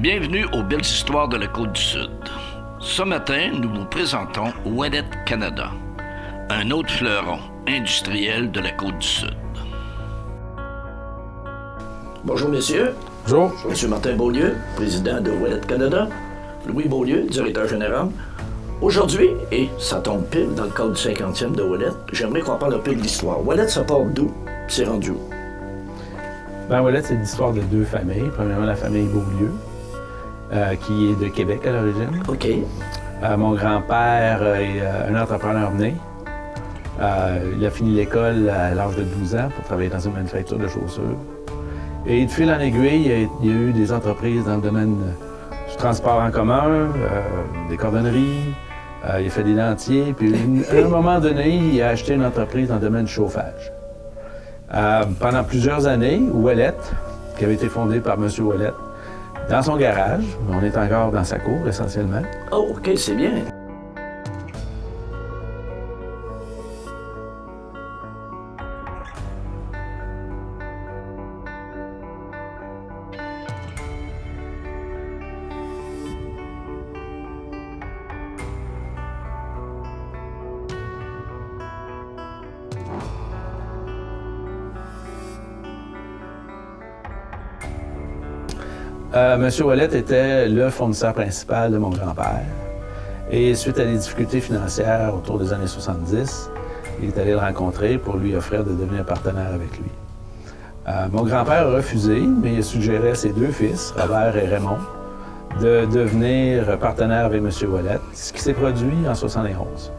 Bienvenue aux Belles Histoires de la Côte-du-Sud. Ce matin, nous vous présentons Ouellet Canada, un autre fleuron industriel de la Côte-du-Sud. Bonjour, messieurs. Bonjour. Monsieur Martin Beaulieu, président de Ouellet Canada. Louis Beaulieu, directeur général. Aujourd'hui, et ça tombe pile dans le cadre du 50e de Ouellet, j'aimerais qu'on parle un peu de l'histoire. Ouellet, ça part d'où? C'est rendu où? Ben, Ouellet, c'est l'histoire de deux familles. Premièrement, la famille Beaulieu, qui est de Québec à l'origine. OK. Mon grand-père est un entrepreneur né. Il a fini l'école à l'âge de 12 ans pour travailler dans une manufacture de chaussures. Et de fil en aiguille, il y a eu des entreprises dans le domaine du transport en commun, des cordonneries, il a fait des dentiers, puis à un moment donné, il a acheté une entreprise dans le domaine du chauffage. Pendant plusieurs années, Ouellet, qui avait été fondé par M. Ouellet, dans son garage, on est encore dans sa cour essentiellement. Oh, OK, c'est bien. M. Ouellet était le fournisseur principal de mon grand-père. Et suite à des difficultés financières autour des années 70, il est allé le rencontrer pour lui offrir de devenir partenaire avec lui. Mon grand-père a refusé, mais il a suggéré à ses deux fils, Robert et Raymond, de devenir partenaire avec M. Ouellet, ce qui s'est produit en 1971.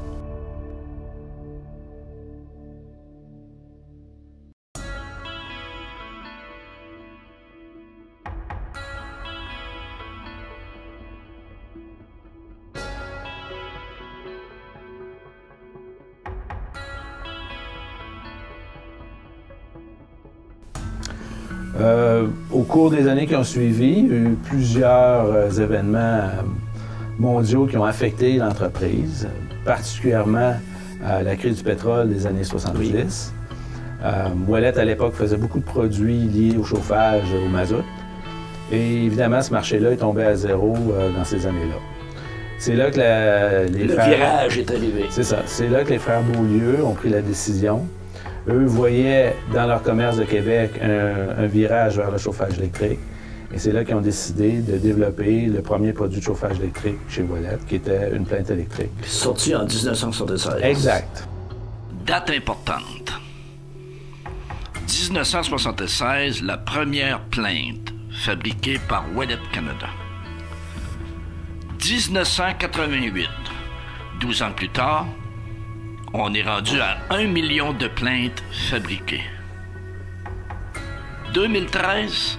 Au cours des années qui ont suivi, il y a eu plusieurs événements mondiaux qui ont affecté l'entreprise, particulièrement la crise du pétrole des années 70. Ouellet, à l'époque, faisait beaucoup de produits liés au chauffage, au mazout. Et évidemment, ce marché-là est tombé à zéro dans ces années-là. C'est là que le virage est arrivé. C'est ça. C'est là que les frères Beaulieu ont pris la décision. Eux voyaient dans leur commerce de Québec un virage vers le chauffage électrique. Et c'est là qu'ils ont décidé de développer le premier produit de chauffage électrique chez Ouellet, qui était une plainte électrique. Sorti en 1976. Exact. Date importante. 1976, la première plainte fabriquée par Ouellet Canada. 1988, 12 ans plus tard, on est rendu à 1 million de plaintes fabriquées. 2013,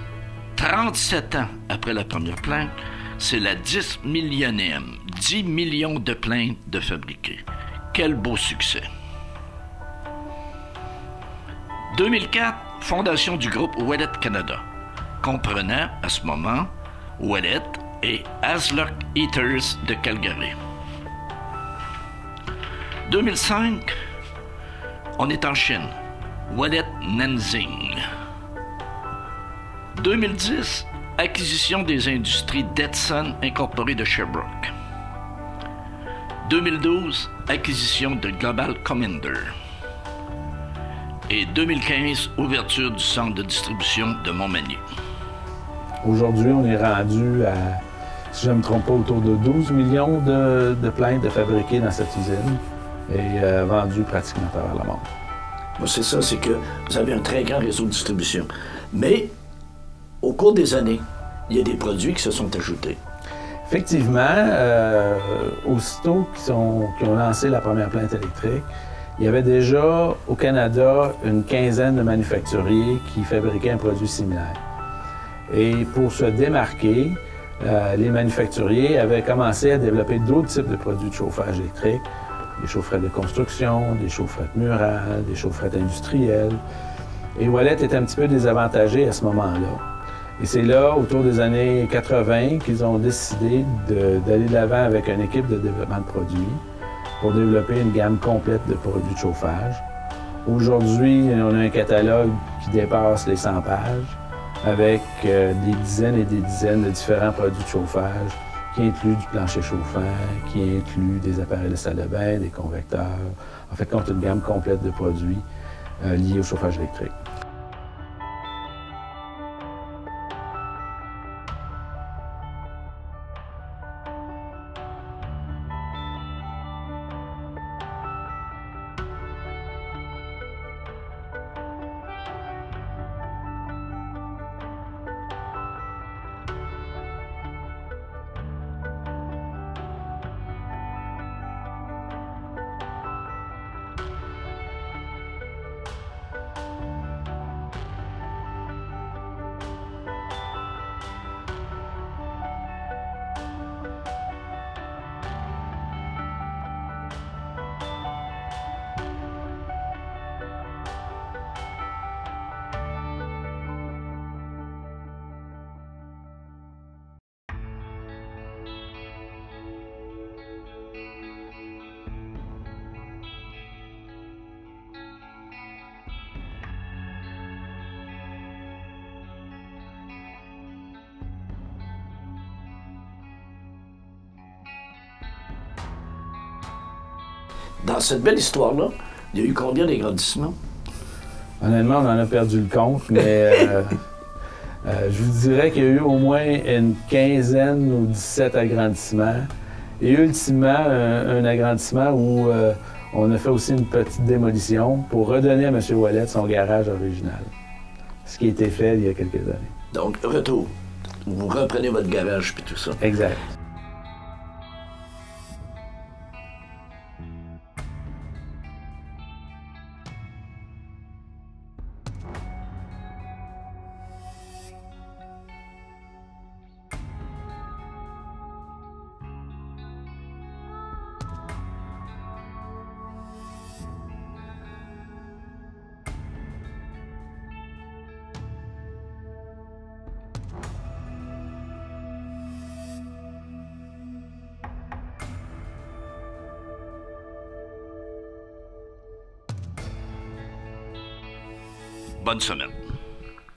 37 ans après la première plainte, c'est la 10 millionième. 10 millions de plaintes de fabriquées. Quel beau succès. 2004, fondation du groupe Ouellet Canada, comprenant à ce moment Ouellet et Hasluck Eaters de Calgary. 2005, on est en Chine. Ouellet Nanjing. 2010, acquisition des industries d'Edson incorporées de Sherbrooke. 2012, acquisition de Global Commander. Et 2015, ouverture du centre de distribution de Montmagny. Aujourd'hui, on est rendu à, si je ne me trompe pas, autour de 12 millions de plaintes de fabriquées dans cette usine et vendues pratiquement à travers le monde. Bon, c'est ça, c'est que vous avez un très grand réseau de distribution. Mais, au cours des années, il y a des produits qui se sont ajoutés. Effectivement, aussitôt qu'ils ont lancé la première plainte électrique, il y avait déjà au Canada une quinzaine de manufacturiers qui fabriquaient un produit similaire. Et pour se démarquer, les manufacturiers avaient commencé à développer d'autres types de produits de chauffage électrique, des chaufferettes de construction, des chaufferettes murales, des chaufferettes industrielles. Et Ouellet était un petit peu désavantagé à ce moment-là. Et c'est là, autour des années 80, qu'ils ont décidé d'aller de l'avant avec une équipe de développement de produits pour développer une gamme complète de produits de chauffage. Aujourd'hui, on a un catalogue qui dépasse les 100 pages avec des dizaines et des dizaines de différents produits de chauffage qui incluent du plancher chauffant, qui incluent des appareils de salle de bain, des convecteurs. En fait, compte une gamme complète de produits liés au chauffage électrique. Dans cette belle histoire-là, il y a eu combien d'agrandissements? Honnêtement, on en a perdu le compte, mais je vous dirais qu'il y a eu au moins une quinzaine ou 17 agrandissements. Et ultimement, un agrandissement où on a fait aussi une petite démolition pour redonner à M. Ouellet son garage original. Ce qui a été fait il y a quelques années. Donc, retour. Vous reprenez votre garage puis tout ça. Exact. Bonne semaine.